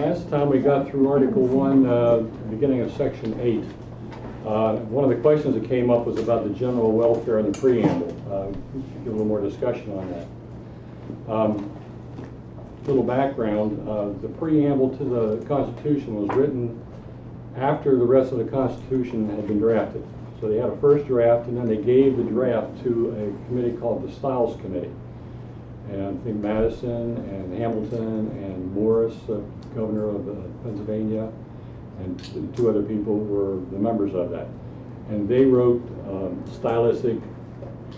Last time we got through Article 1, beginning of Section 8. One of the questions that came up was about the general welfare and the preamble. Give a little more discussion on that. Little background, the preamble to the Constitution was written after the rest of the Constitution had been drafted. So they had a first draft, and then they gave the draft to a committee called the Styles Committee. And I think Madison and Hamilton and Morris, governor of Pennsylvania, and two other people were the members of that. And they wrote stylistic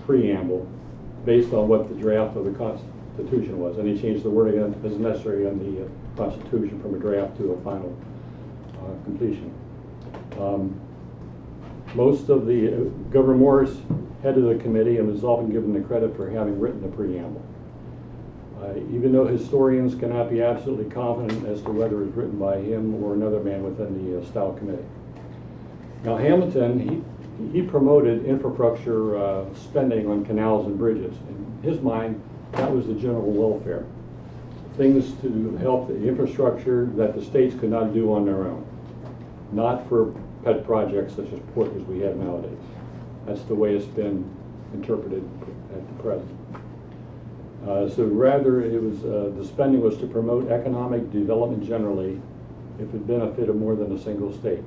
preamble based on what the draft of the Constitution was. And they changed the wording as necessary on the Constitution from a draft to a final completion. Most of the, Governor Morris headed the committee and was often given the credit for having written the preamble. Even though historians cannot be absolutely confident as to whether it was written by him or another man within the Style Committee. Now Hamilton, he promoted infrastructure spending on canals and bridges. In his mind, that was the general welfare. Things to help the infrastructure that the states could not do on their own. Not for pet projects such as port as we have nowadays. That's the way it's been interpreted at the present. So rather, it was the spending was to promote economic development generally, if it benefited more than a single state.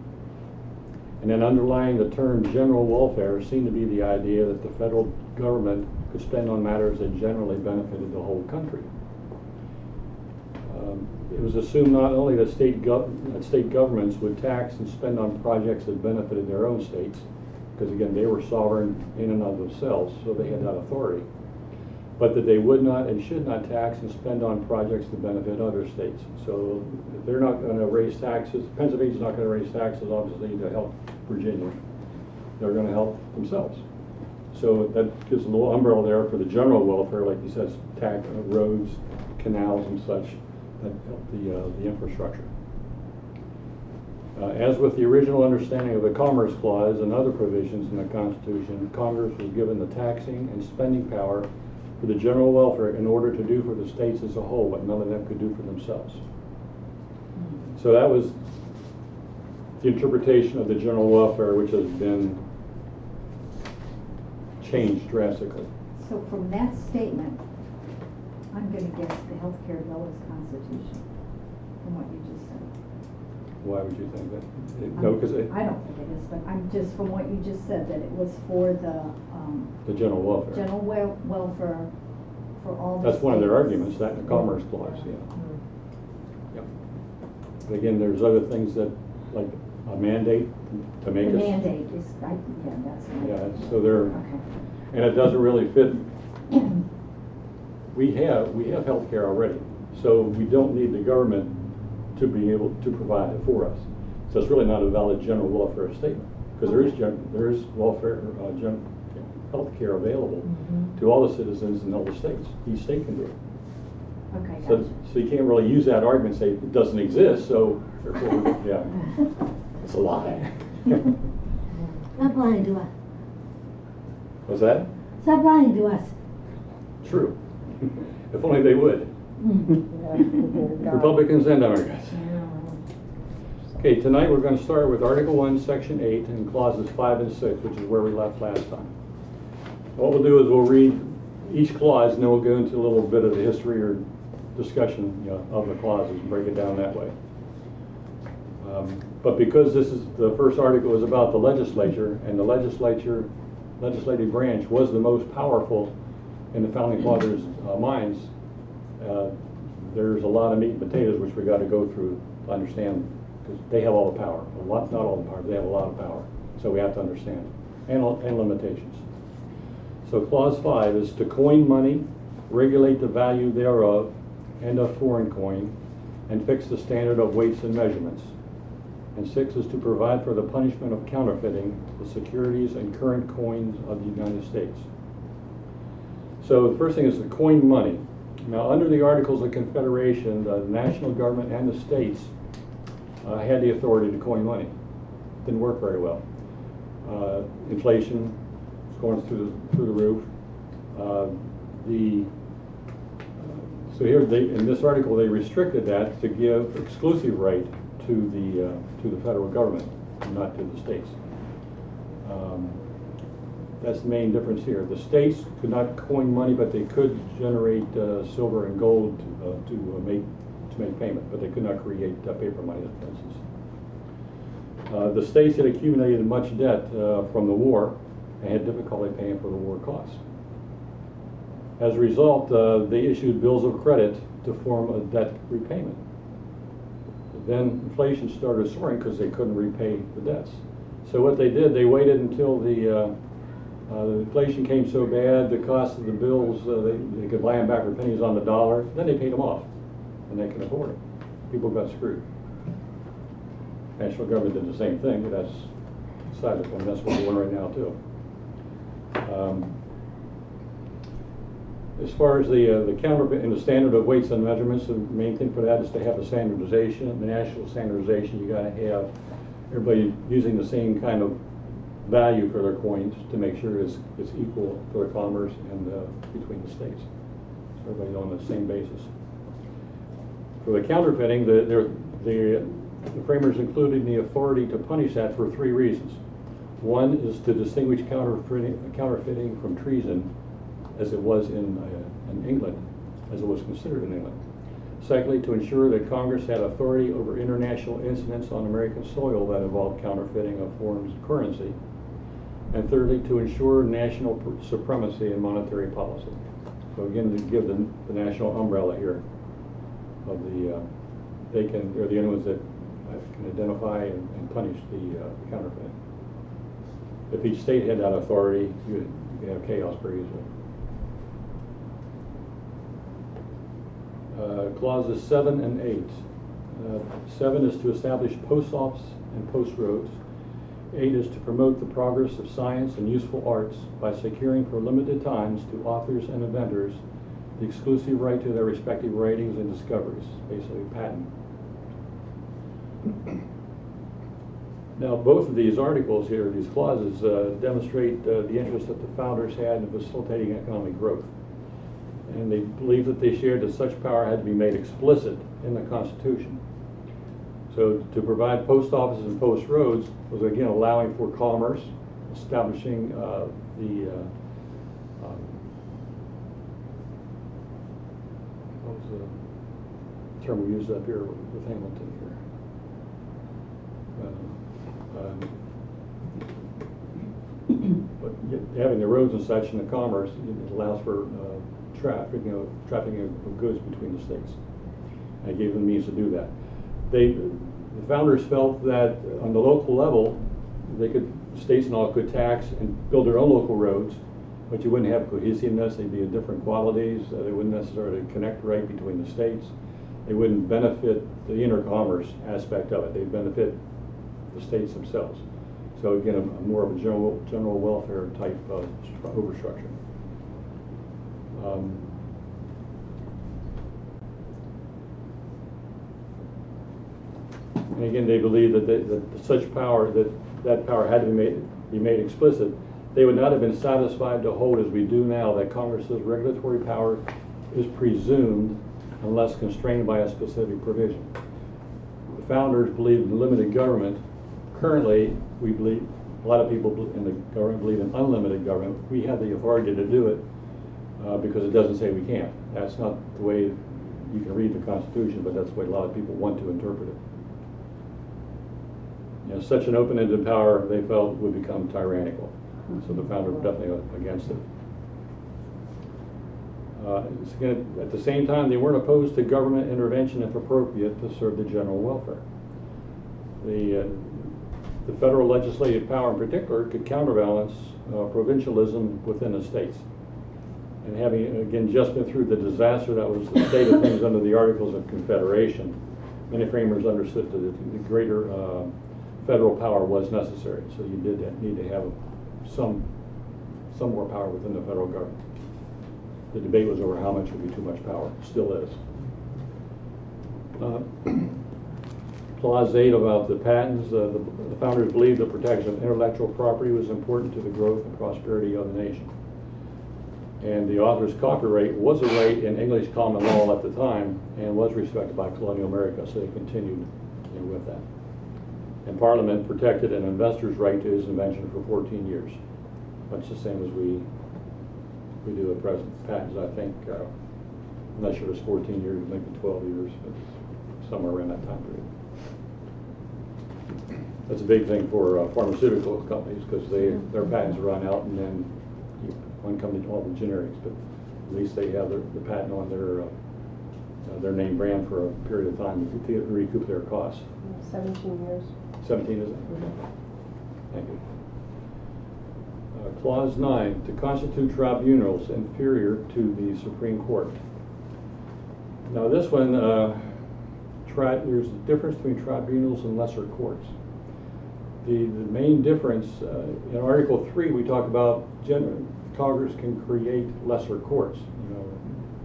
And then underlying the term general welfare seemed to be the idea that the federal government could spend on matters that generally benefited the whole country. It was assumed not only that state governments would tax and spend on projects that benefited their own states, because again, they were sovereign in and of themselves, so they had that authority, but that they would not and should not tax and spend on projects that benefit other states. So if they're not going to raise taxes, Pennsylvania's not going to raise taxes, obviously, to help Virginia. They're going to help themselves. So that gives a little umbrella there for the general welfare, like he says, roads, canals, and such that help the infrastructure. As with the original understanding of the Commerce Clause and other provisions in the Constitution, Congress was given the taxing and spending power for the general welfare in order to do for the states as a whole what none of them could do for themselves. So that was the interpretation of the general welfare, which has been changed drastically. So from that statement, I'm going to guess the healthcare bill is constitutional, from what you just said. Why would you think that? No, because I don't think it is, but I'm just, from what you just said, that it was for the general welfare. General welfare for all the That's one of their states. arguments, that in the Commerce Clause, yeah. Yep. But again, there's other things that, like a mandate to make the us. mandate is, yeah, that's right. Yeah, so they're, okay. and it doesn't really fit. We have health care already, so we don't need the government to be able to provide it for us. So it's really not a valid general welfare statement, because there is welfare, health care available to all the citizens in all the states. Each state can do it. Okay, So, gotcha. so you can't really use that argument and say it doesn't exist, so therefore, yeah, it's a lie. Stop lying to us. What's that? Stop lying to us. True. If only they would. Republicans and Democrats. Okay, tonight we're going to start with Article 1, Section 8, and clauses 5 and 6, which is where we left last time. What we'll do is we'll read each clause, and then we'll go into a little bit of the history or discussion of the clauses and break it down that way. But because this is the first article is about the legislature, and the legislative branch was the most powerful in the Founding Fathers' minds, there's a lot of meat and potatoes which we got to go through to understand, because they have all the power. Not all the power, they have a lot of power. So we have to understand, and limitations. So clause 5 is to coin money, regulate the value thereof, and of foreign coin, and fix the standard of weights and measurements. And 6 is to provide for the punishment of counterfeiting the securities and current coins of the United States. So the first thing is to coin money. Now, under the Articles of Confederation, the national government and the states had the authority to coin money. Didn't work very well. Inflation was going through the roof. The So here, in this article, they restricted that to give exclusive right to the federal government, not to the states. That's the main difference here. The states could not coin money, but they could generate silver and gold to make payment, but they could not create paper money, for instance. The states had accumulated much debt from the war and had difficulty paying for the war costs. As a result, they issued bills of credit to form a debt repayment. Then inflation started soaring because they couldn't repay the debts. So what they did, they waited until the inflation came so bad, the cost of the bills, they could buy them back for pennies on the dollar, then they paid them off, and they could afford it. People got screwed. National government did the same thing, but that's beside the point. That's what we're doing right now, too. As far as the counterfeit and the standard of weights and measurements, the main thing for that is to have the standardization, the national standardization. You got to have everybody using the same kind of value for their coins to make sure it's equal for the commerce and between the states. So everybody's on the same basis. For the counterfeiting, the framers included the authority to punish that for 3 reasons. One is to distinguish counterfeiting from treason, as it was in England, as it was considered in England. Secondly, to ensure that Congress had authority over international incidents on American soil that involved counterfeiting of foreign currency. And thirdly, to ensure national supremacy in monetary policy. So again, to give the national umbrella here of they're the only ones that can identify and punish the counterfeiting. If each state had that authority, you could have chaos pretty easily. Clauses 7 and 8. 7 is to establish post office and post roads. 8 is to promote the progress of science and useful arts by securing for limited times to authors and inventors the exclusive right to their respective writings and discoveries, basically patent. Now, both of these articles here, these clauses, demonstrate the interest that the founders had in facilitating economic growth. And they believed that they shared that such power had to be made explicit in the Constitution. So to provide post offices and post roads was again allowing for commerce, establishing what was the term we used up here with Hamilton here? But having the roads and such and the commerce, it allows for trafficking of goods between the states. And it gave them means to do that. The founders felt that on the local level, states and all could tax and build their own local roads, but you wouldn't have cohesiveness. They'd be of different qualities. They wouldn't necessarily connect right between the states. They wouldn't benefit the intercommerce aspect of it. They'd benefit the states themselves. So again, more of a general welfare type of overstructure. And again, they believe that such power, that power had to be made explicit. They would not have been satisfied to hold, as we do now, that Congress's regulatory power is presumed unless constrained by a specific provision. The founders believed in limited government. Currently, we believe, a lot of people in the government believe in unlimited government. We have the authority to do it because it doesn't say we can't. That's not the way you can read the Constitution, but that's the way a lot of people want to interpret it. You know, such an open-ended power, they felt, would become tyrannical. So the founders were definitely against it. At the same time, they weren't opposed to government intervention if appropriate to serve the general welfare. The federal legislative power in particular could counterbalance provincialism within the states. And having, again, just been through the disaster that was the state of things under the Articles of Confederation, many framers understood that the greater federal power was necessary. So you did need to have some more power within the federal government. The debate was over how much would be too much power. Still is. Clause 8 about the patents. The founders believed the protection of intellectual property was important to the growth and prosperity of the nation. And the author's copyright was a right in English common law at the time and was respected by colonial America, so they continued with that. And Parliament protected an investor's right to his invention for 14 years. Much the same as we do at present. Patents, I think, I'm not sure it was 14 years, maybe 12 years, but somewhere around that time period. That's a big thing for pharmaceutical companies because their patents run out and then one company can offer generics, but at least they have the patent on their name brand for a period of time to recoup their costs. 17 years. 17, is it? Thank you. Clause 9, to constitute tribunals inferior to the Supreme Court. Now this one, there's a difference between tribunals and lesser courts. The main difference, in Article 3 we talk about Congress can create lesser courts,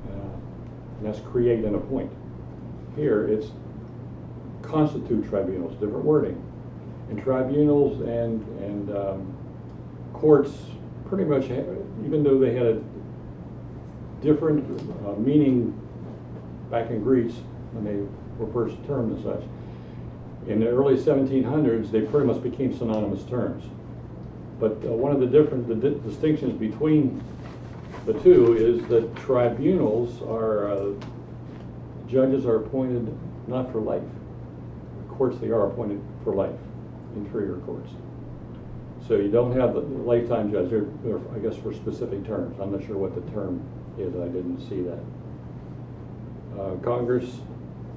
and that's create and appoint. Here it's constitute tribunals, different wording. And tribunals and courts pretty much, even though they had a different meaning back in Greece when they were first termed as such, in the early 1700s they pretty much became synonymous terms. But one of the distinctions between the two is that tribunals are, judges are appointed not for life. Courts, they are appointed for life, inferior courts. So you don't have the lifetime judge. They're, I guess, for specific terms. I'm not sure what the term is. I didn't see that. Congress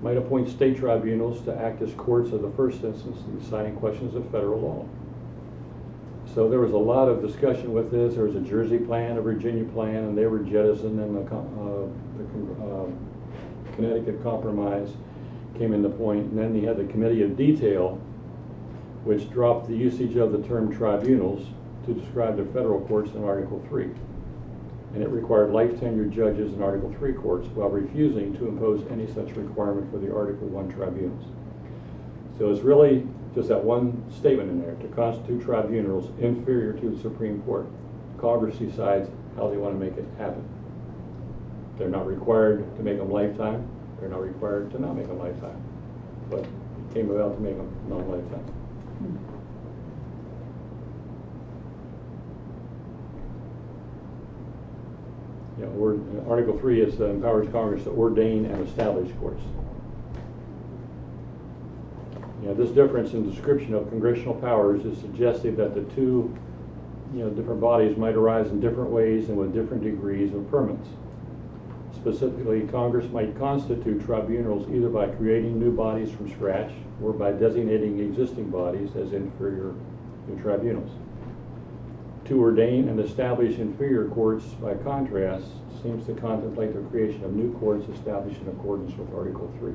might appoint state tribunals to act as courts of the first instance in deciding questions of federal law. So there was a lot of discussion with this. There was a Jersey plan, a Virginia plan, and they were jettisoned, and the Connecticut Compromise came into point. And then you had the Committee of Detail, which dropped the usage of the term tribunals to describe the federal courts in Article 3. And it required life tenured judges in Article 3 courts while refusing to impose any such requirement for the Article 1 tribunals. So it's really just that one statement in there, to constitute tribunals inferior to the Supreme Court. Congress decides how they want to make it happen. They're not required to make them lifetime. They're not required to not make them lifetime. But it came about to make them non-lifetime. Yeah, Article 3 is empowers Congress to ordain and establish courts. This difference in description of congressional powers is suggestive that the two different bodies might arise in different ways and with different degrees of permanence. Specifically, Congress might constitute tribunals either by creating new bodies from scratch or by designating existing bodies as inferior tribunals. To ordain and establish inferior courts, by contrast, seems to contemplate the creation of new courts established in accordance with Article 3.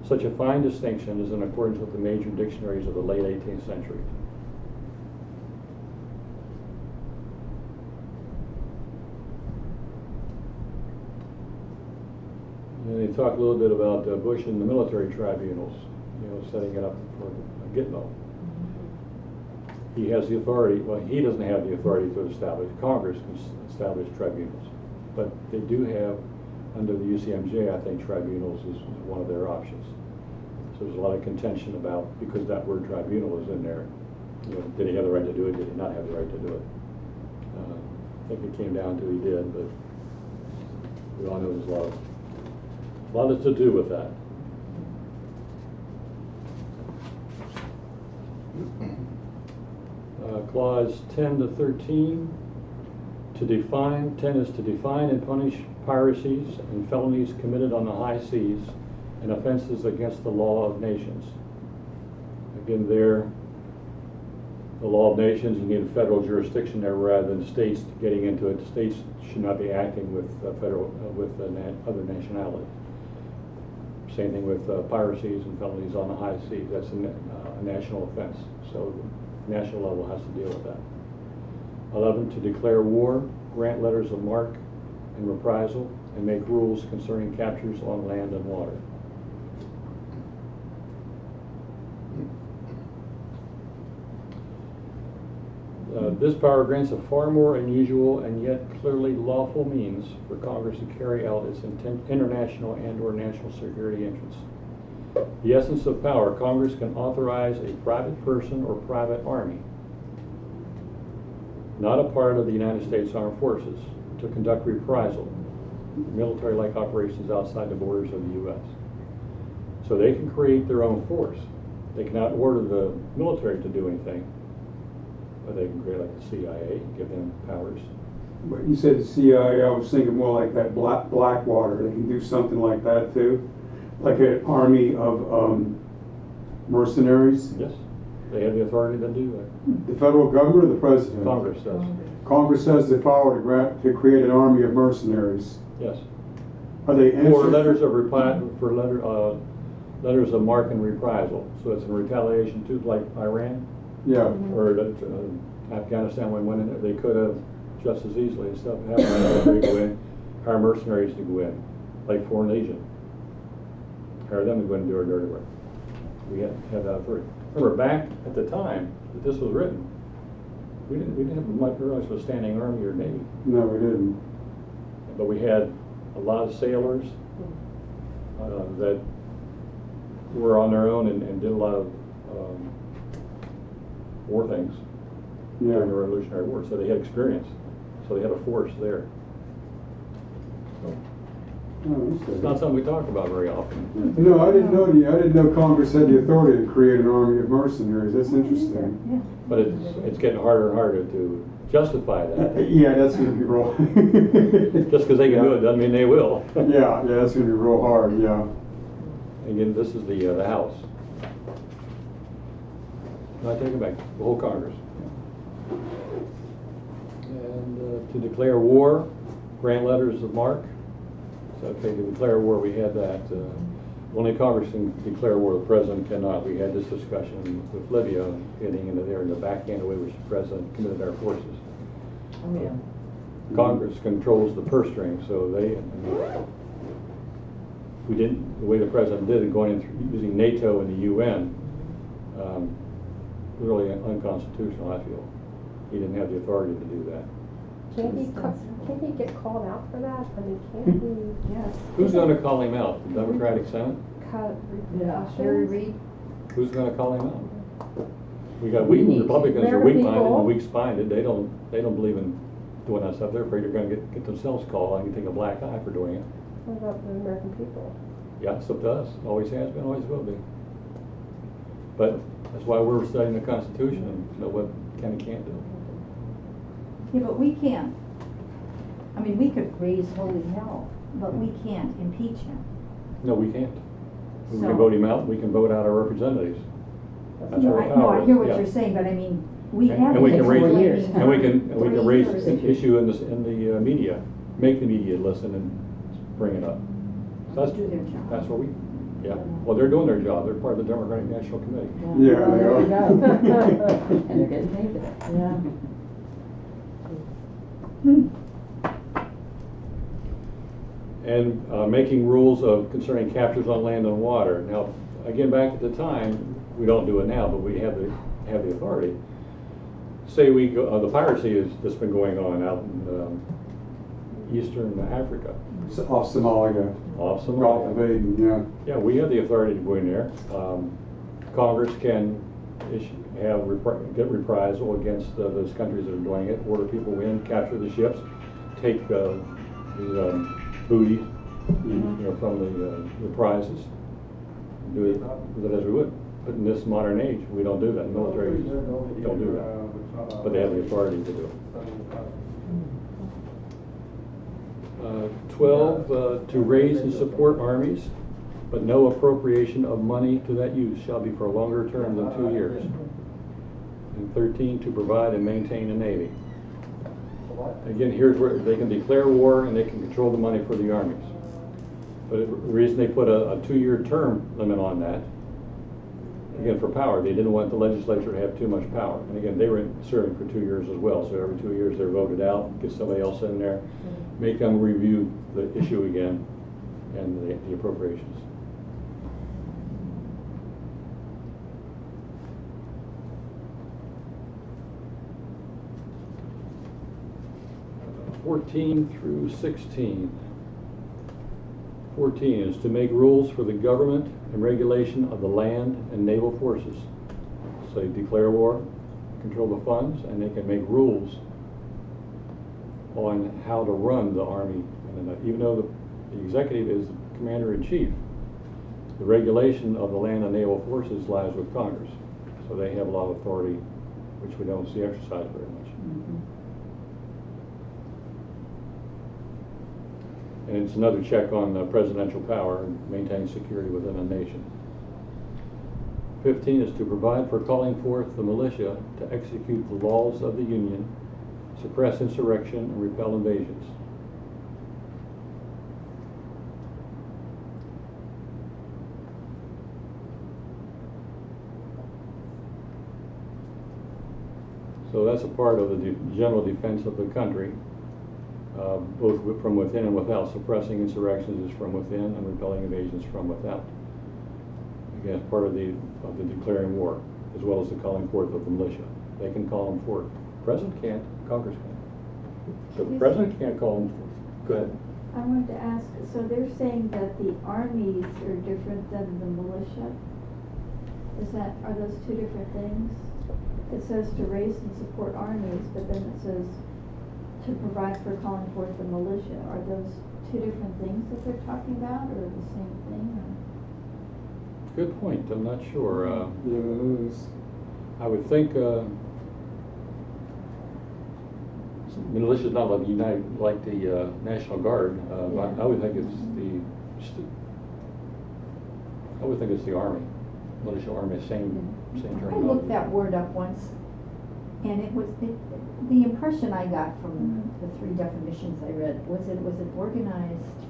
Such a fine distinction is in accordance with the major dictionaries of the late 18th century. And they talk a little bit about Bush and the military tribunals, setting it up for Gitmo. He has the authority, well, he doesn't have the authority to establish, Congress can establish tribunals. But they do have, under the UCMJ, I think tribunals is one of their options. So there's a lot of contention about, because that word tribunal is in there, did he have the right to do it, did he not have the right to do it? I think it came down to he did, but we all know there's a lot to do with that. Clause 10 to 13, 10 is to define and punish piracies and felonies committed on the high seas and offenses against the law of nations. Again, there, the law of nations, you need a federal jurisdiction there rather than states getting into it. States should not be acting with other nationality. Same thing with piracies and felonies on the high seas. That's a national offense. So national level has to deal with that. 11, to declare war, grant letters of marque and reprisal, and make rules concerning captures on land and water. This power grants a far more unusual and yet clearly lawful means for Congress to carry out its international and/or national security interests. The essence of power, Congress can authorize a private person or private army, not a part of the United States Armed Forces, to conduct reprisal, military-like operations outside the borders of the U.S. So they can create their own force. They cannot order the military to do anything, but they can create like the CIA, give them powers. But you said CIA, I was thinking more like that Blackwater. They can do something like that too? Like an army of mercenaries? Yes, they have the authority to do that. The federal government or the president? Congress does. Congress has the power to create an army of mercenaries. Yes. Are they For letters of letters of marque and reprisal. So it's in retaliation to, like Iran Yeah. or Afghanistan when went in there. They could have just as easily instead of having the military go in, hire mercenaries to go in, like foreign agent. Hire them to go in and do our dirty work. We had that authority. Remember, back at the time that this was written, we didn't have much realize of a standing army or navy, No, we didn't. but we had a lot of sailors that were on their own and did a lot of war things during the Revolutionary War. So they had experience. So they had a force there. So it's not something we talk about very often. No, I didn't know Congress had the authority to create an army of mercenaries. That's interesting. Yeah. But it's getting harder and harder to justify that. Yeah, that's going to be real. Just because they can do it doesn't mean they will. Yeah, that's going to be real hard. Yeah. Again, this is the House. No, I take it back. The whole Congress. And to declare war, grant letters of marque. So, okay, to declare war, we had that. Only Congress can declare war. The president cannot. We had this discussion with Libya getting into there in the backhand way which the president committed our forces. Oh, yeah. Congress controls the purse string, so we didn't, the way the president did it, going in through using NATO and the UN, really unconstitutional, I feel. He didn't have the authority to do that. Can't he get called out for that? I mean, can't he? Yes. Who's going to call him out? The Democratic Senate? Cut Yeah, Larry Reid. Who's going to call him out? We got weak Republicans are weak-minded and weak-spined. They don't believe in doing that stuff. They're afraid they're going to get themselves called and take a black eye for doing it. What about the American people? Yeah, it's up to us. Always has been, always will be. But that's why we're studying the Constitution and know what can and can't do. Yeah, but we can't. I mean, we could raise holy hell, but we can't impeach him. No, we can't. We So- can vote him out. We can vote out our representatives. That's No, our I power. hear what Yeah. you're saying, but I mean, we And- haven't. and we can been raise- voting And we can 3 raise years. the issue in the media, make the media listen and bring it up. That's Do their job. That's what we. Yeah. Well, they're doing their job. They're part of the Democratic National Committee. Yeah, they There are. you go. And they're getting paid for that. Yeah. And making rules concerning captures on land and water. Now, again, back at the time, we don't do it now, but we have the authority. Say we go, the piracy that's been going on out in Eastern Africa. Off Somalia. Off Gulf of Somalia. Aden, yeah. Yeah, we have the authority to go in there. Congress can get reprisal against those countries that are doing it, order people in, capture the ships, take the booty, from the prizes, do it with it as we would. But in this modern age, we don't do that. Militaries don't do that, but they have the authority to do it. 12, to raise and support armies, but no appropriation of money to that use shall be for a longer term than 2 years. And 13, to provide and maintain a navy. Again, here's where they can declare war and they can control the money for the armies. But the reason they put a 2-year term limit on that, again, for power, they didn't want the legislature to have too much power. And again, they were serving for 2 years as well, so every 2 years they're voted out, get somebody else in there, make them review the issue again and the appropriations. 14 through 16. 14 is to make rules for the government and regulation of the land and naval forces. So they declare war, control the funds, and they can make rules on how to run the Army. And even though the executive is the commander-in-chief, the regulation of the land and naval forces lies with Congress. So they have a lot of authority, which we don't see exercised very much. And it's another check on presidential power and maintaining security within a nation. 15 is to provide for calling forth the militia to execute the laws of the Union, suppress insurrection, and repel invasions. So that's a part of the general defense of the country, both from within and without. Suppressing insurrections is from within, and repelling invasions from without. Again, it's part of the declaring war, as well as the calling forth of the militia. They can call them forth. The president can't, Congress can. So the president can't call them forth. Go ahead. I wanted to ask, so they're saying that the armies are different than the militia? Are those two different things? It says to raise and support armies, but then it says to provide for calling forth the militia. Are those two different things that they're talking about, or the same thing? Or? Good point. I'm not sure. Yes. I would think militia is not like the National Guard. I would think it's the Army. Militia, Army, same term. I looked that word up once, and the impression I got from the three definitions I read was it was an organized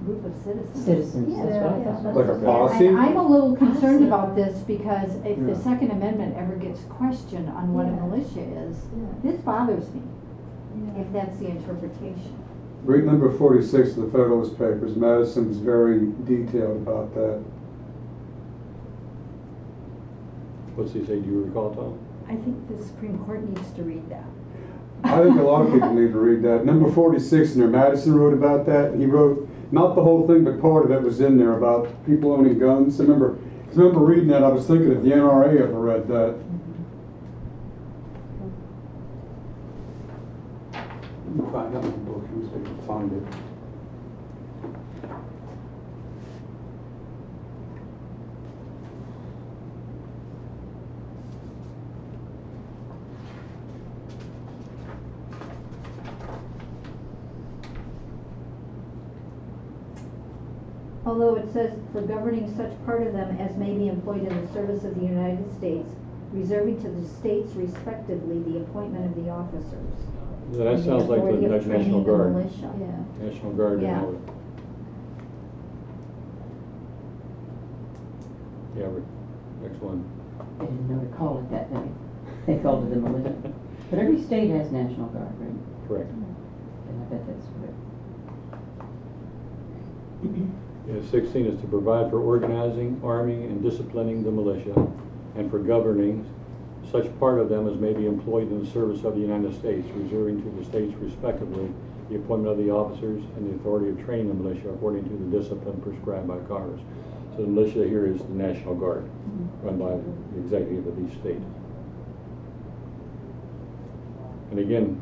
group of citizens. Citizens, Yeah. that's what I thought. Like a posse? I'm a little concerned about this because if the Second Amendment ever gets questioned on what a militia is, this bothers me, if that's the interpretation. Read number 46 of the Federalist Papers. Madison's very detailed about that. What's he say? Do you recall, Tom? I think the Supreme Court needs to read that. I think a lot of people need to read that. Number 46 in there, Madison wrote about that. He wrote, not the whole thing, but part of it was in there about people owning guns. I remember reading that, I was thinking if the NRA ever read that. Let me find out my book, let me see if I can find it. Although it says for governing such part of them as may be employed in the service of the United States, reserving to the states respectively the appointment of the officers. Yeah, that sounds like the National Guard. National Guard. Yeah. Next one. They didn't know to call it that name. They called it the militia. But every state has National Guard, right? Correct. And I bet that's correct. 16 is to provide for organizing, arming, and disciplining the militia, and for governing such part of them as may be employed in the service of the United States, reserving to the states respectively the appointment of the officers and the authority of training the militia according to the discipline prescribed by Congress. So the militia here is the National Guard, run by the executive of each state. And again,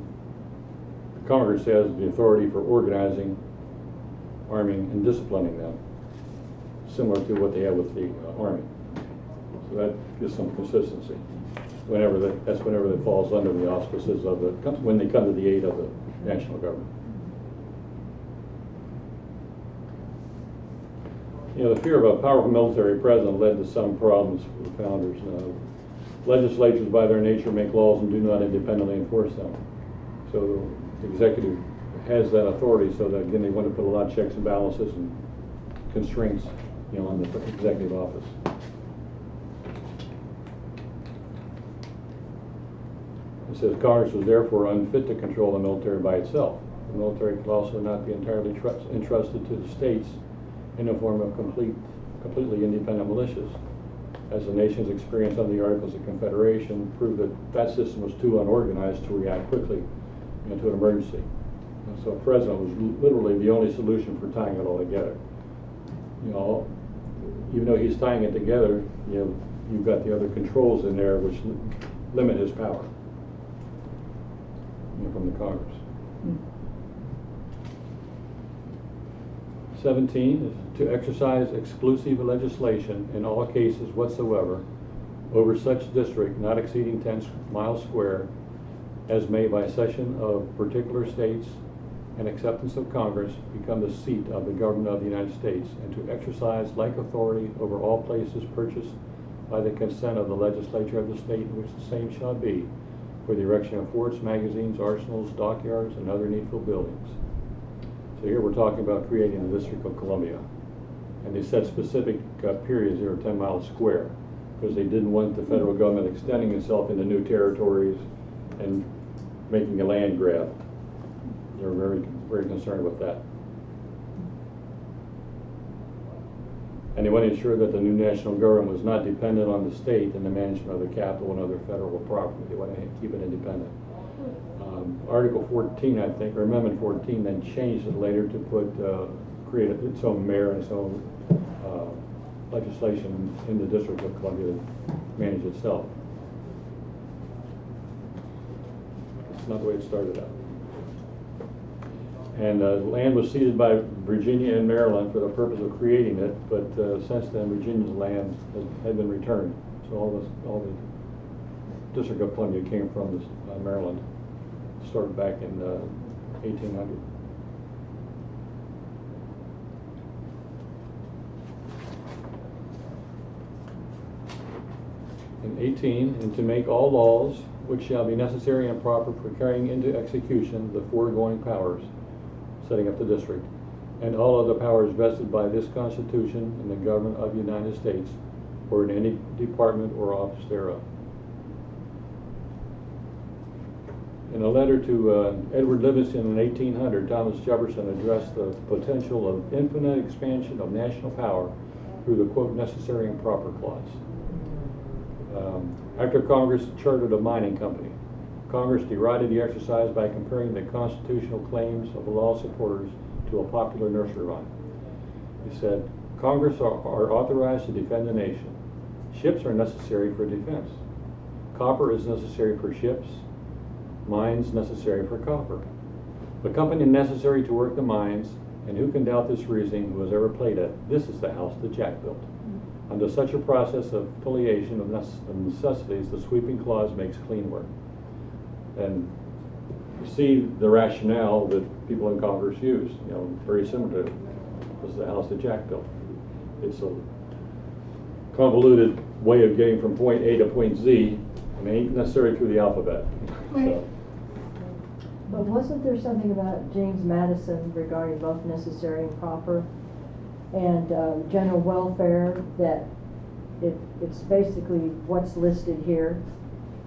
Congress has the authority for organizing, arming, and disciplining them, similar to what they have with the Army. So that gives some consistency. That's whenever that falls under the auspices of when they come to the aid of the national government. The fear of a powerful military president led to some problems for the founders. Legislatures, by their nature, make laws and do not independently enforce them. So the executive has that authority, so that again they want to put a lot of checks and balances and constraints, on the executive office. It says Congress was therefore unfit to control the military by itself. The military could also not be entirely entrusted to the states in the form of completely independent militias, as the nation's experience under the Articles of Confederation proved that system was too unorganized to react quickly to an emergency. And so president was literally the only solution for tying it all together. You know, even though he's tying it together, you know, you've got the other controls in there which limit his power, you know, from the Congress. 17 is to exercise exclusive legislation in all cases whatsoever over such district not exceeding 10 miles square as may by session of particular states and acceptance of Congress become the seat of the government of the United States, and to exercise like authority over all places purchased by the consent of the legislature of the state in which the same shall be, for the erection of forts, magazines, arsenals, dockyards, and other needful buildings. So here we're talking about creating the District of Columbia. And they set specific periods here, 10 miles square, because they didn't want the federal government extending itself into new territories and making a land grab. They're very, very concerned with that. And they want to ensure that the new national government was not dependent on the state in the management of the capital and other federal property. They want to keep it independent. Article 14, I think, or Amendment 14, then changed it later to put, create its own mayor and its own legislation in the District of Columbia to manage itself. It's not the way it started out. And land was ceded by Virginia and Maryland for the purpose of creating it, but since then Virginia's land had been returned. So all the District of Columbia came from Maryland. Started back in 1800. In 18, and to make all laws which shall be necessary and proper for carrying into execution the foregoing powers, setting up the district, and all other powers vested by this Constitution in the government of the United States, or in any department or office thereof. In a letter to Edward Livingston in 1800, Thomas Jefferson addressed the potential of infinite expansion of national power through the, quote, necessary and proper clause. After Congress chartered a mining company, Congress derided the exercise by comparing the constitutional claims of the law supporters to a popular nursery rhyme. He said, Congress are authorized to defend the nation. Ships are necessary for defense. Copper is necessary for ships. Mines necessary for copper. The company necessary to work the mines, and who can doubt this reasoning who has ever played it? This is the house that Jack built. Under such a process of filiation of necessities, the sweeping clause makes clean work. And you see the rationale that people in Congress use, you know, very similar to this is the house that Jack built. It's a convoluted way of getting from point A to point Z, and it ain't necessary through the alphabet. So. But wasn't there something about James Madison regarding both necessary and proper, and general welfare, that it's basically what's listed here,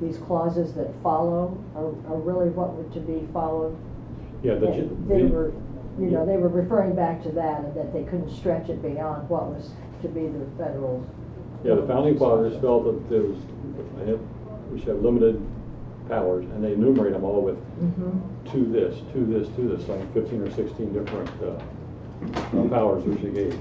these clauses that follow are really what were to be followed? Yeah, they were, you know, they were referring back to that, and that they couldn't stretch it beyond what was to be the federal. Yeah, the founding fathers felt that there was, we should have limited powers, and they enumerate them all with to this, like 15 or 16 different powers which they gave.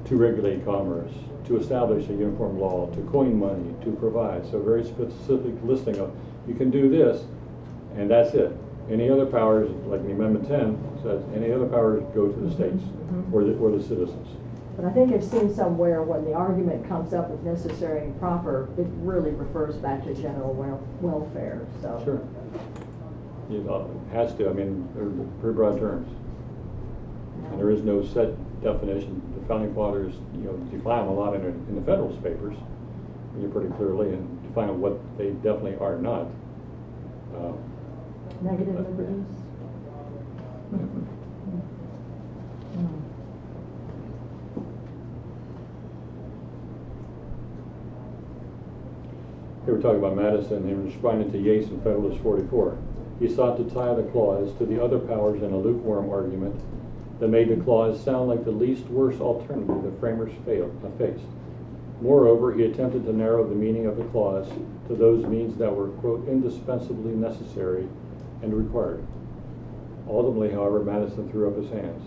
To regulate commerce, to establish a uniform law, to coin money, to provide. So very specific listing of, you can do this, and that's it. Any other powers, like in Amendment 10 says, any other powers go to the states or the citizens. But I think I've seen somewhere when the argument comes up with necessary and proper, it really refers back to general welfare. So sure, it has to. I mean, they're pretty broad terms, and there is no set definition. The founding fathers, you know, define a lot in the Federalist Papers, pretty clearly, and define what they definitely are not. Negative liberties. Here we're talking about Madison, and responding to Yates in Federalist 44. He sought to tie the clause to the other powers in a lukewarm argument that made the clause sound like the least worst alternative the framers faced. Moreover, he attempted to narrow the meaning of the clause to those means that were, quote, indispensably necessary and required. Ultimately, however, Madison threw up his hands,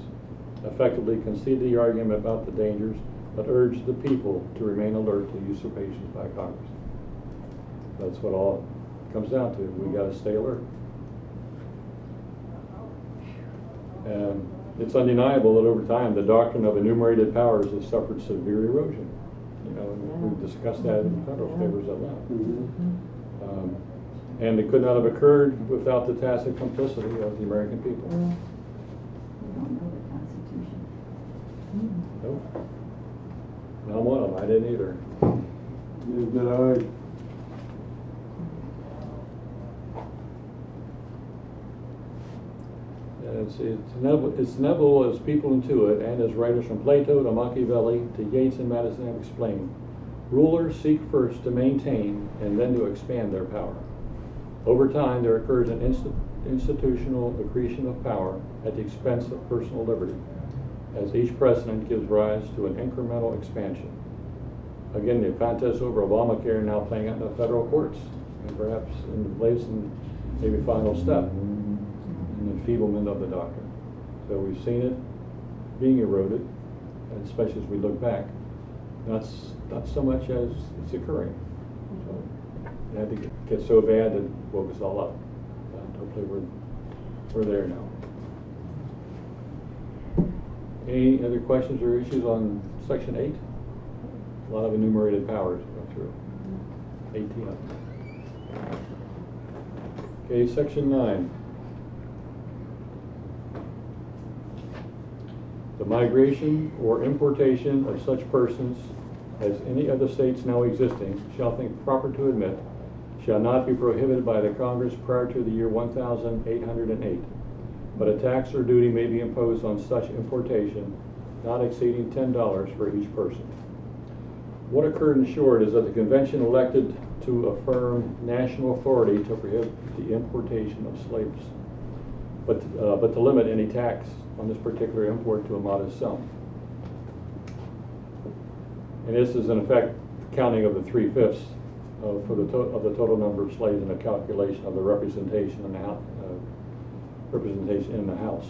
effectively conceded the argument about the dangers, but urged the people to remain alert to usurpations by Congress. That's what all it comes down to. We got to stay alert. And it's undeniable that over time, the doctrine of enumerated powers has suffered severe erosion. You know, and we've discussed that in federal papers at length. And it could not have occurred without the tacit complicity of the American people. We don't know the Constitution. Nope. And I'm one of them. I didn't either. Neither did I. It's inevitable as people intuit, and as writers from Plato to Machiavelli to Yeats and Madison have explained. Rulers seek first to maintain and then to expand their power. Over time, there occurs an institutional accretion of power at the expense of personal liberty, as each precedent gives rise to an incremental expansion. Again, the contest over Obamacare now playing out in the federal courts, and perhaps in the latest and maybe final step in the enfeeblement of the doctrine. So we've seen it being eroded, and especially as we look back, not so much as it's occurring. So it had to get so bad that it woke us all up. And hopefully we're there now. Any other questions or issues on Section 8? A lot of enumerated powers to go through. 18 of them. Okay, Section 9. The migration or importation of such persons as any of the states now existing shall think proper to admit shall not be prohibited by the Congress prior to the year 1808, but a tax or duty may be imposed on such importation not exceeding $10 for each person. What occurred in short is that the convention elected to affirm national authority to prohibit the importation of slaves, but to limit any tax on this particular import to a modest sum. And this is in effect counting of the 3/5 of the total number of slaves in a calculation of the representation in the House.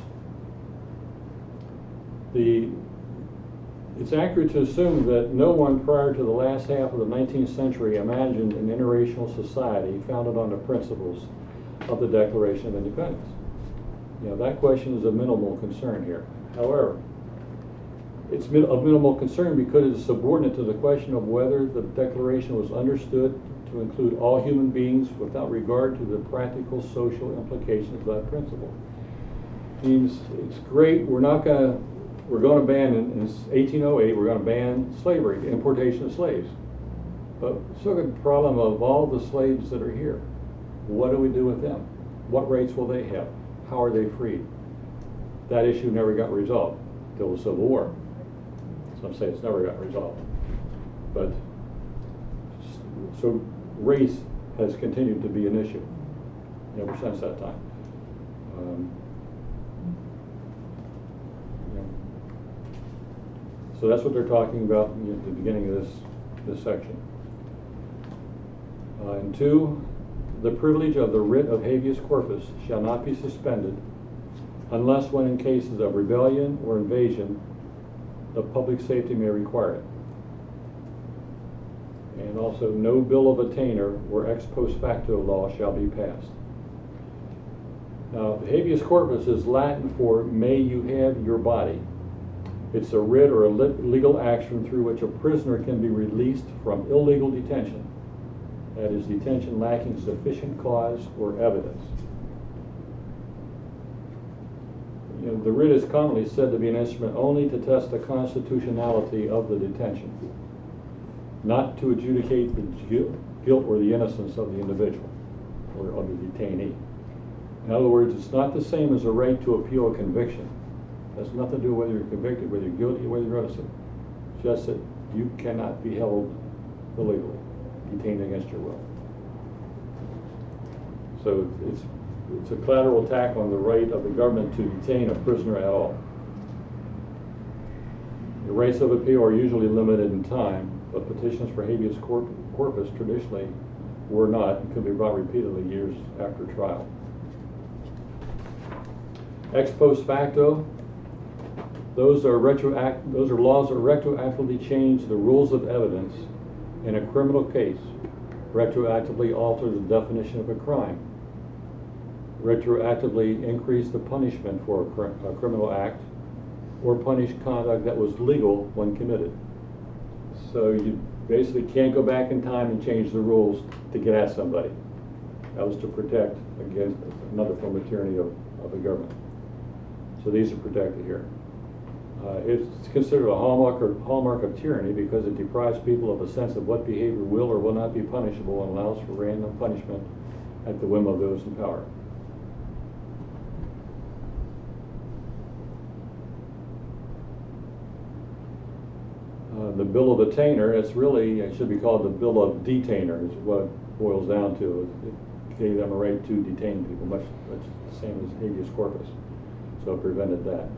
It's accurate to assume that no one prior to the last half of the 19th century imagined an interracial society founded on the principles of the Declaration of Independence. You know, that question is of minimal concern here. However, it's of minimal concern because it is subordinate to the question of whether the Declaration was understood to include all human beings without regard to the practical social implications of that principle. It means it's great, we're going to ban, in 1808, we're going to ban slavery, the importation of slaves. But so the problem of all the slaves that are here, what do we do with them? What rights will they have? How are they freed? That issue never got resolved until the Civil War. Some say it's never got resolved. But so race has continued to be an issue ever since that time. So that's what they're talking about at the beginning of this section. And 2, the privilege of the writ of habeas corpus shall not be suspended unless when in cases of rebellion or invasion the public safety may require it. And also, no bill of attainder or ex post facto law shall be passed. Now, the habeas corpus is Latin for may you have your body. It's a writ or a legal action through which a prisoner can be released from illegal detention. That is, detention lacking sufficient cause or evidence. You know, the writ is commonly said to be an instrument only to test the constitutionality of the detention, not to adjudicate the guilt or the innocence of the individual or of the detainee. In other words, it's not the same as a right to appeal a conviction. It has nothing to do with whether you're convicted, whether you're guilty, or whether you're innocent. It's just that you cannot be held illegally, detained against your will. So it's a collateral attack on the right of the government to detain a prisoner at all. The rights of appeal are usually limited in time, but petitions for habeas corpus traditionally were not and could be brought repeatedly years after trial. Ex post facto, those are laws that retroactively change the rules of evidence in a criminal case, retroactively alter the definition of a crime, retroactively increase the punishment for a criminal act, or punish conduct that was legal when committed. So you basically can't go back in time and change the rules to get at somebody. That was to protect against another form of tyranny of the government. So these are protected here. It's considered a hallmark of tyranny because it deprives people of a sense of what behavior will or will not be punishable and allows for random punishment at the whim of those in power. The bill of attainder, it should be called the bill of detainer, is what it boils down to. It gave them a right to detain people, much the same as habeas corpus. So it prevented that.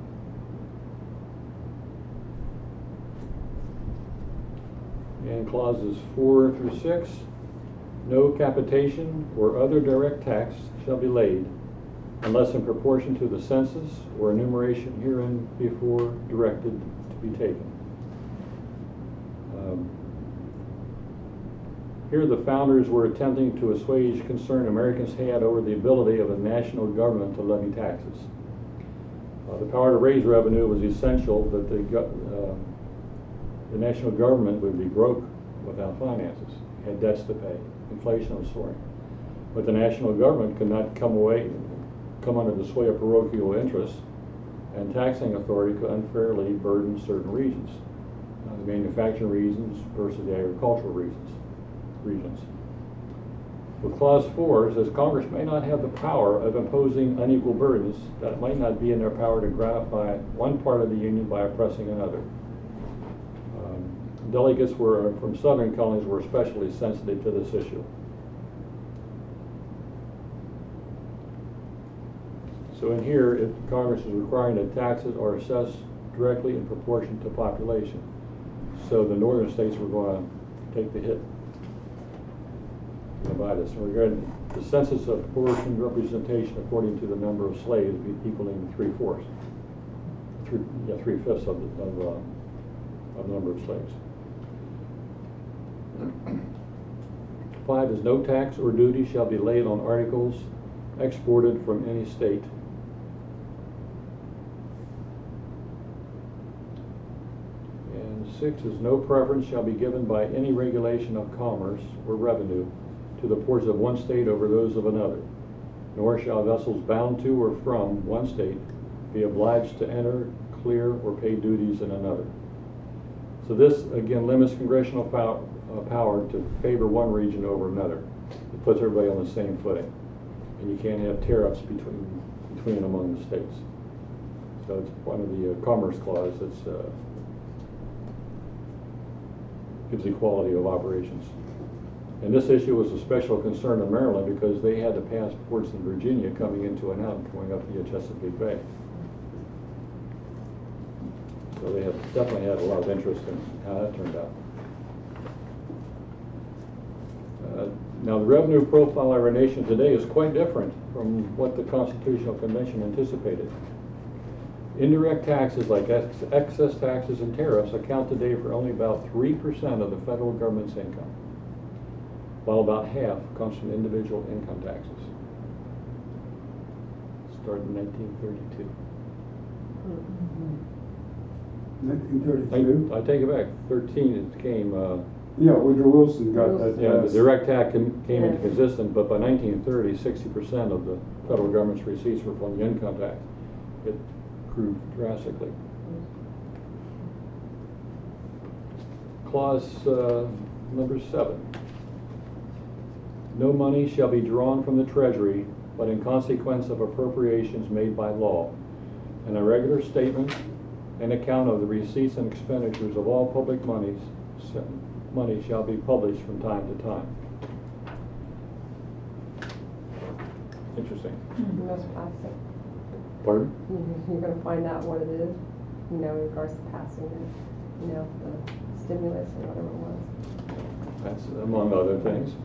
And clauses 4 through 6, no capitation or other direct tax shall be laid unless in proportion to the census or enumeration herein before directed to be taken. Here the founders were attempting to assuage concern Americans had over the ability of the national government to levy taxes. The power to raise revenue was essential that the national government would be broke without finances, had debts to pay, inflation was soaring. But the national government could not come under the sway of parochial interests, and taxing authority could unfairly burden certain regions, the manufacturing regions versus the agricultural regions. With Clause 4, it says Congress may not have the power of imposing unequal burdens that it might not be in their power to gratify one part of the Union by oppressing another. Delegates from southern colonies were especially sensitive to this issue. So in here, Congress is requiring that taxes are assessed directly in proportion to population. So the northern states were going to take the hit by this. Regarding the census of proportioned representation according to the number of slaves equaling 3/5 of the number of slaves. 5 is no tax or duty shall be laid on articles exported from any state. And 6 is no preference shall be given by any regulation of commerce or revenue to the ports of one state over those of another, nor shall vessels bound to or from one state be obliged to enter, clear, or pay duties in another. So this, again, limits congressional power to favor one region over another. It puts everybody on the same footing, and you can't have tariffs between and among the states. So it's one of the Commerce Clause that gives equality of operations. And this issue was a special concern in Maryland because they had to pass ports in Virginia coming into and out, going up the Chesapeake Bay. So they definitely had a lot of interest in how that turned out. Now the revenue profile of our nation today is quite different from what the Constitutional Convention anticipated. Indirect taxes like excess taxes and tariffs account today for only about 3% of the federal government's income, while about half comes from individual income taxes. Started in 1932. 1932? I take it back. 13 it came. Yeah, Woodrow Wilson got that. Yeah, the direct tax came into existence, but by 1930, 60% of the federal government's receipts were from the income tax. It grew drastically. Clause number 7. No money shall be drawn from the Treasury, but in consequence of appropriations made by law, and a regular statement and account of the receipts and expenditures of all public money shall be published from time to time. Interesting. Most passing. Pardon? You're going to find out what it is, in regards to passing it, the stimulus or whatever it was. That's among other things.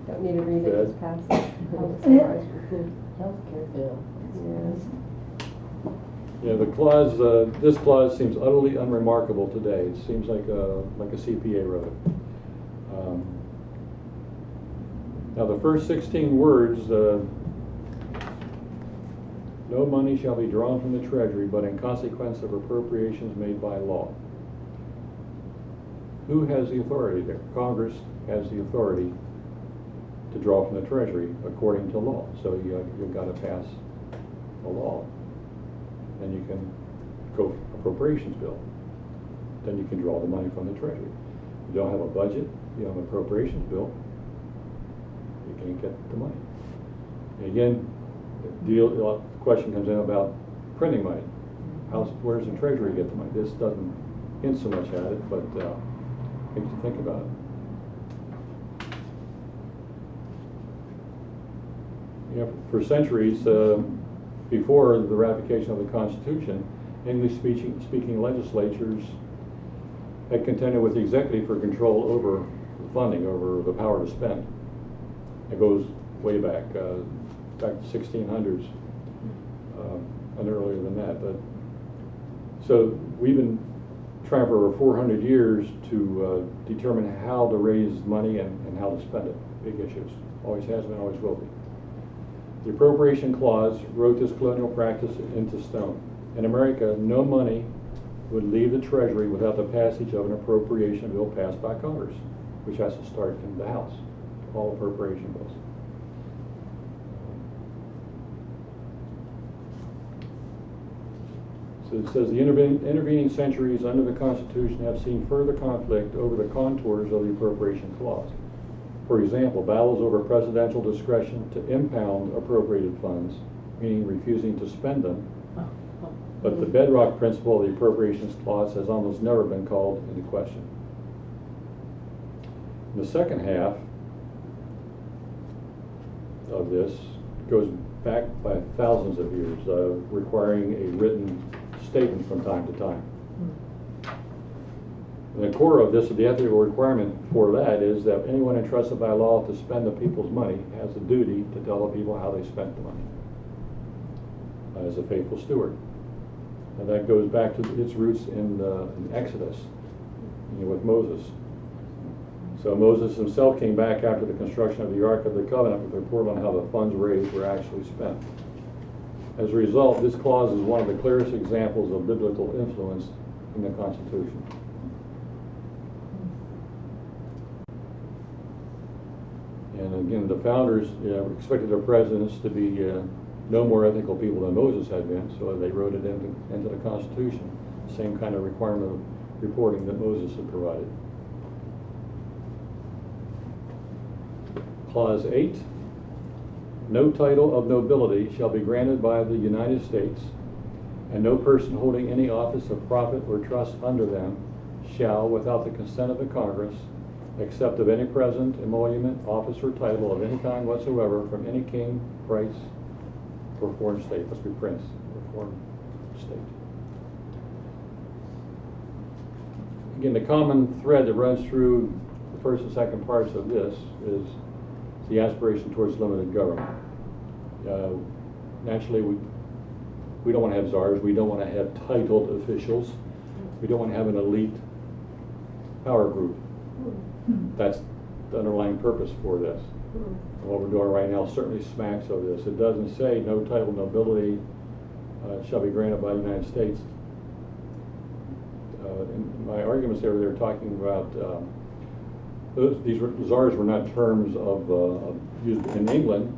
Don't need to read it, just pass it. Healthcare bill. Yes. Yeah, the clause, this clause seems utterly unremarkable today. It seems like a CPA wrote it. Now, the first 16 words, no money shall be drawn from the treasury, but in consequence of appropriations made by law. Who has the authority there? Congress has the authority to draw from the treasury according to law. So you've got to pass a law. Then you can go appropriations bill. Then you can draw the money from the treasury. You don't have a budget, you don't have an appropriations bill, you can't get the money. And again, the question comes in about printing money. Where's the treasury get the money? This doesn't hint so much at it, but makes you think about it. You know, for centuries, before the ratification of the Constitution, English-speaking legislatures had contended with the executive for control over the funding, over the power to spend. It goes way back to 1600s, and earlier than that. But so we've been trying for over 400 years to determine how to raise money and how to spend it. Big issues. Always has been, always will be. The appropriation clause wrote this colonial practice into stone. In America, no money would leave the Treasury without the passage of an appropriation bill passed by Congress, which has to start in the House, all appropriation bills. So it says the intervening centuries under the Constitution have seen further conflict over the contours of the appropriation clause. For example, battles over presidential discretion to impound appropriated funds, meaning refusing to spend them. But the bedrock principle of the appropriations clause has almost never been called into question. The second half of this goes back by thousands of years, requiring a written statement from time to time. And the core of this, the ethical requirement for that, is that anyone entrusted by law to spend the people's money has a duty to tell the people how they spent the money as a faithful steward. And that goes back to its roots in Exodus, with Moses. So Moses himself came back after the construction of the Ark of the Covenant with a report on how the funds raised were actually spent. As a result, this clause is one of the clearest examples of biblical influence in the Constitution. And again, the founders expected their presidents to be no more ethical people than Moses had been, so they wrote it into the Constitution, the same kind of requirement of reporting that Moses had provided. Clause 8, no title of nobility shall be granted by the United States, and no person holding any office of profit or trust under them shall, without the consent of the Congress, except of any present, emolument, office, or title of any kind whatsoever from any king, prince, or foreign state. Must be prince or foreign state. Again, the common thread that runs through the first and second parts of this is the aspiration towards limited government. Naturally, we don't want to have czars. We don't want to have titled officials. We don't want to have an elite power group. That's the underlying purpose for this. And what we're doing right now certainly smacks of this. It doesn't say no title nobility shall be granted by the United States. In my arguments there, they're talking about these czars were not terms of used in England,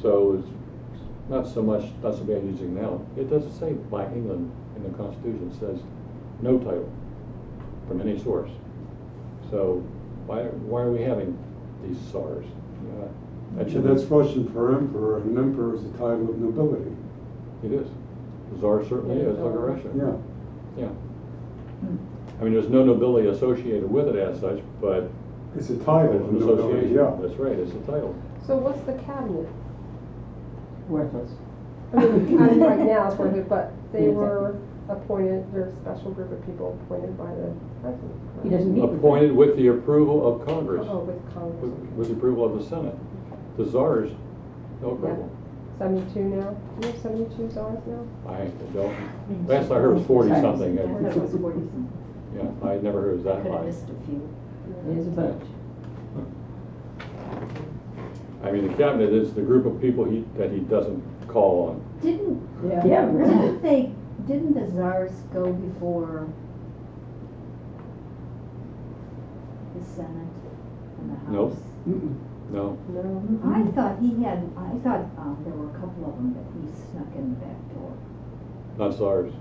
so it's not so bad using now. It doesn't say by England in the Constitution. It says no title from any source. So why are we having these czars? That's Russian for emperor, and an emperor is a title of nobility. It is. The czar certainly is. Look at Russia. Yeah. Yeah. I mean, there's no nobility associated with it as such, but it's a title there's of an nobility. association. Yeah. That's right. It's a title. So what's the cabinet? Worthless. I mean, the cabinet right now is worth it, but they were appointed, they're a special group of people appointed by the president. Correct? He doesn't meet Appointed with the approval of Congress. Oh, with Congress. With the approval of the Senate. The czars, no approval. 72 now. Do you have 72 SARs now? I don't, last I heard was 40-something. I thought it was 40-something. Yeah, I never heard it was that Could have high. missed a few. It is a bunch. I mean, the cabinet is the group of people that he doesn't call on. Didn't, Yeah, really. didn't the czars go before the Senate and the House? Nope. No. No. I thought there were a couple of them that he snuck in the back door. Not SARS.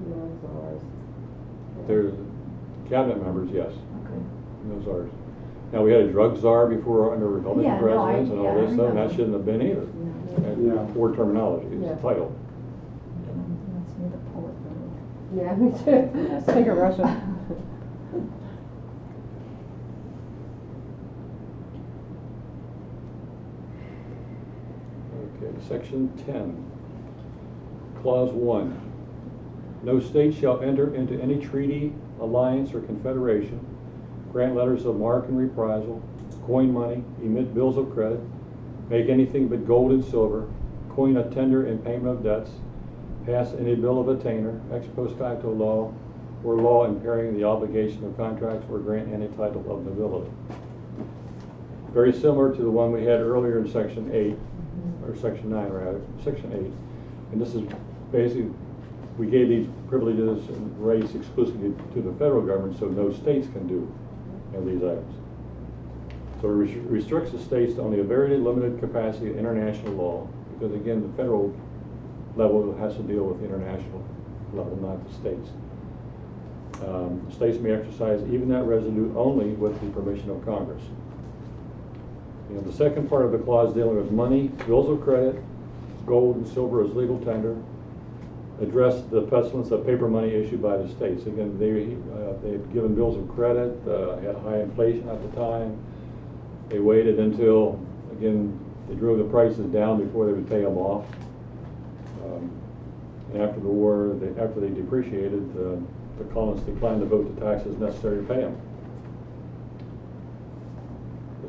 No SARs. They're cabinet members, yes. Okay. No SARs. Now, we had a drug czar before under Republican Yeah, no, presidents and all I this stuff, and that remember. shouldn't have been either. And Yeah. poor terminology, it's Yeah. the title. That's me, the poet laureate. Yeah, me too. Think of Russia. Okay, section 10, clause 1. No state shall enter into any treaty, alliance, or confederation, grant letters of marque and reprisal, coin money, emit bills of credit, make anything but gold and silver, coin a tender in payment of debts, pass any bill of attainder, ex post facto law, or law impairing the obligation of contracts, or grant any title of nobility. Very similar to the one we had earlier in section 8, or section 9 rather, section 8. And this is basically, we gave these privileges and rights exclusively to the federal government, so no states can do any of these items. So it restricts the states to only a very limited capacity of international law, because again, the federal level has to deal with the international level, not the states. States may exercise even that resolute only with the permission of Congress. You know, the second part of the clause dealing with money, bills of credit, gold and silver as legal tender, address the pestilence of paper money issued by the states. Again, they've given bills of credit, had high inflation at the time. They waited until, again, they drove the prices down before they would pay them off. And after the war, after they depreciated, the colonists declined to vote the taxes necessary to pay them.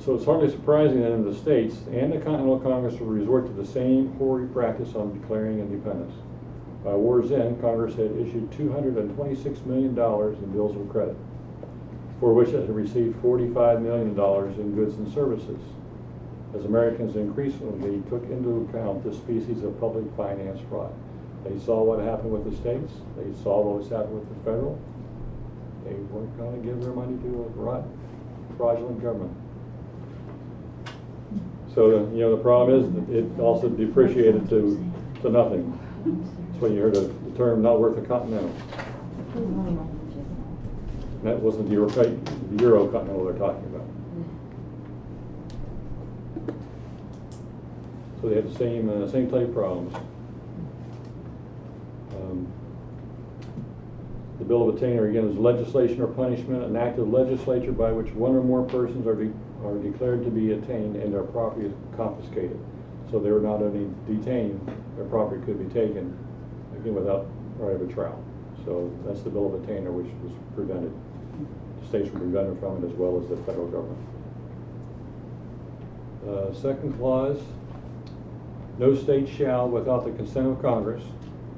So it's hardly surprising that in the states and the Continental Congress will resort to the same hoary practice on declaring independence. By war's end, Congress had issued $226 million in bills of credit, for which it had received $45 million in goods and services, as Americans increasingly took into account this species of public finance fraud. They saw what happened with the states. They saw what was happening with the federal. They weren't going to give their money to a fraudulent government. So, you know, the problem is that it also depreciated to nothing. That's when you heard the term "not worth a continental." And that wasn't the Euro continental they're talking about. So they had the same type of problems. The bill of attainder, again, is legislation or punishment, an act of legislature by which one or more persons are declared to be attained and their property is confiscated. So they were not only detained, their property could be taken, again, without right of a trial. So that's the bill of attainder, which was prevented. The states were prevented from it, as well as the federal government. Second clause, no state shall, without the consent of Congress,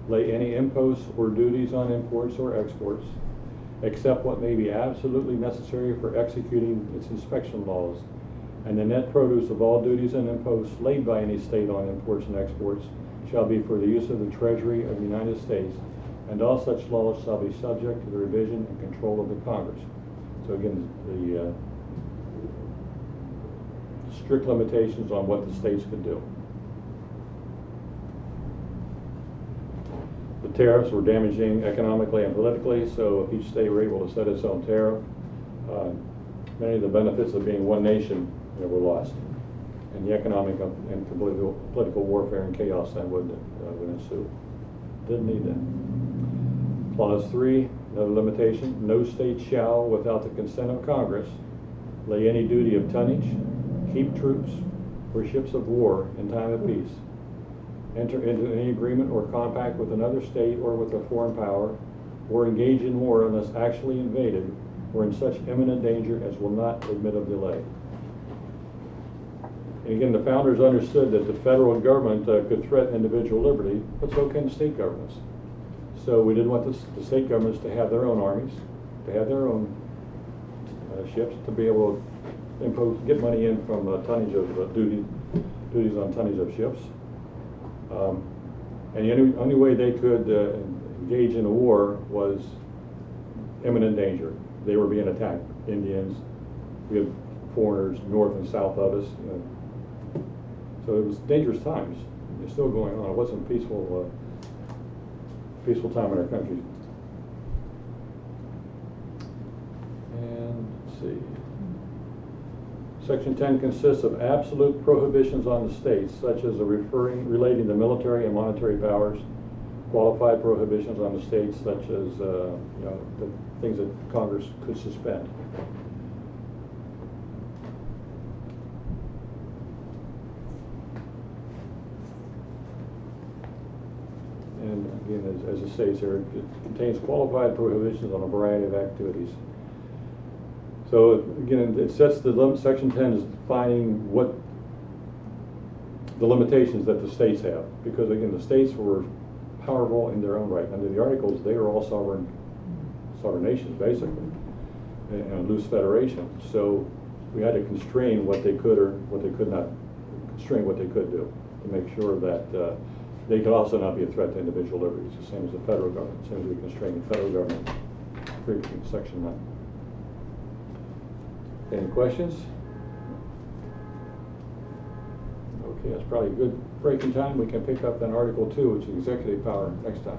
lay any imposts or duties on imports or exports, except what may be absolutely necessary for executing its inspection laws, and the net produce of all duties and imposts laid by any state on imports and exports shall be for the use of the Treasury of the United States, and all such laws shall be subject to the revision and control of the Congress. So again, the strict limitations on what the states could do. The tariffs were damaging economically and politically, so if each state were able to set its own tariff, many of the benefits of being one nation, you know, were lost. And the economic and political warfare and chaos then would ensue. Didn't need that. Clause 3, another limitation, no state shall, without the consent of Congress, lay any duty of tonnage, keep troops, or ships of war in time of peace, enter into any agreement or compact with another state or with a foreign power, or engage in war unless actually invaded or in such imminent danger as will not admit of delay. And again, the founders understood that the federal government could threaten individual liberty, but so can the state governments. So we didn't want the state governments to have their own armies, to have their own ships, to be able to get money in from tonnage of duties on tonnage of ships. And the only way they could engage in a war was imminent danger. They were being attacked. Indians, we had foreigners north and south of us. So it was dangerous times. It's still going on. It wasn't a peaceful time in our country. And let's see. Section 10 consists of absolute prohibitions on the states, such as relating to military and monetary powers, qualified prohibitions on the states, such as the things that Congress could suspend. And again, as it states here, it contains qualified prohibitions on a variety of activities. So again, it sets Section 10 is defining what the limitations that the states have, because again, the states were powerful in their own right. Under the Articles, they were all sovereign nations, basically, in a loose federation. So we had to constrain what they could or what they could not, constrain what they could do to make sure that they could also not be a threat to individual liberties, the same as the federal government, the same as we constrain the federal government previously in Section 9. Any questions? Okay, that's probably a good breaking time. We can pick up then Article 2, which is executive power, next time.